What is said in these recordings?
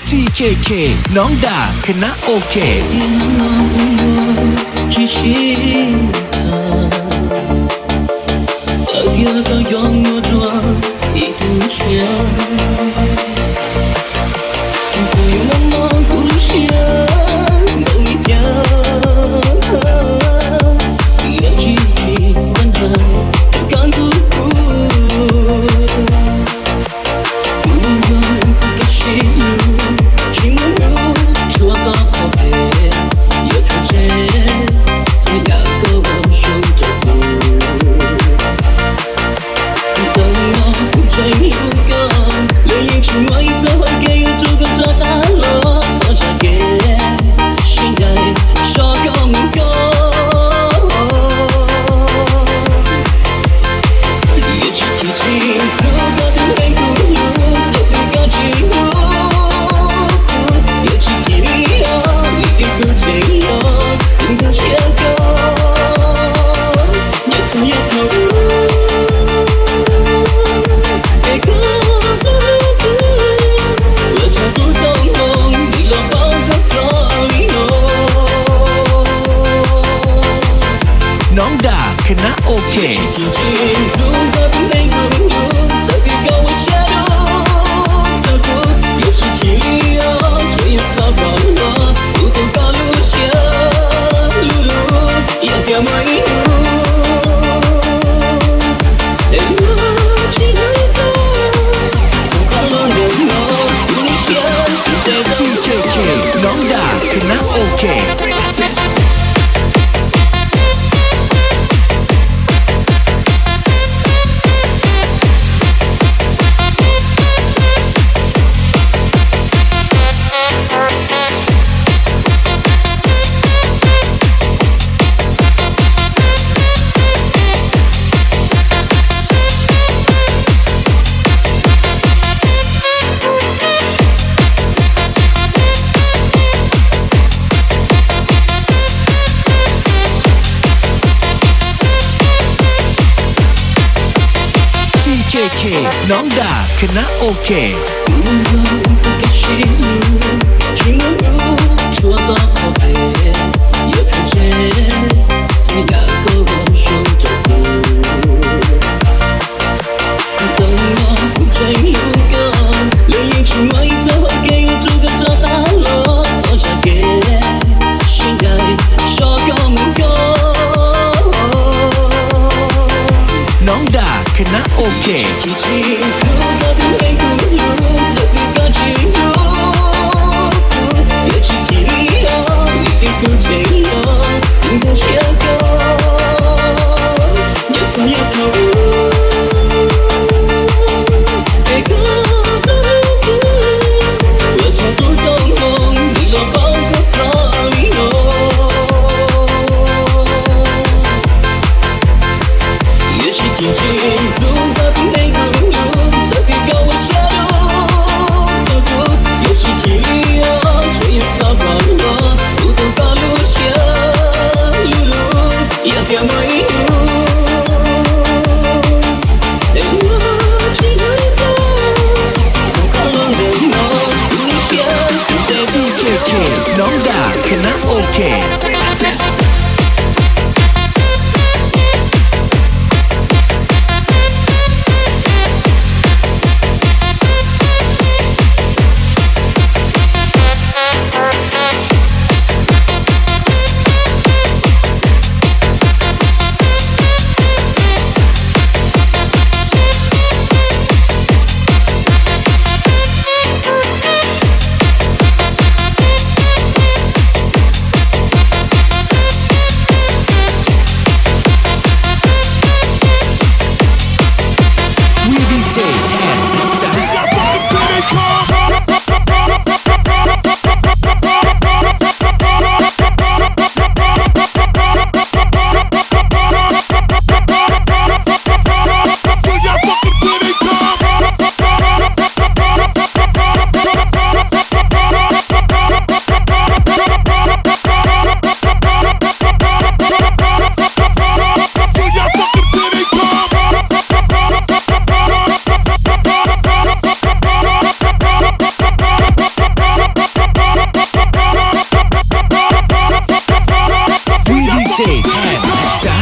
TKK น้องด่าคณะโอเค在第二个幽默中一度血所有茫茫故事都一家要记忆温暖感触不用自个心路寂寞路是我的后背也看见从两个我手着不怎么不追有个连眼睛外侧给我做个这大了放下给心爱说个没有也只提起走过的每步路走的高级路也只提要一定不这样应该写个也曾也投入น้องด่าคณะโอเคTKK น้องด่าคณะโอเคTKK น้องด่าคณะโอเคน้องด่าคณะโอเค也许天气如何的美如如 VDJ แทนนะจ๊ะ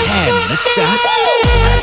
แทนนะจ๊ะ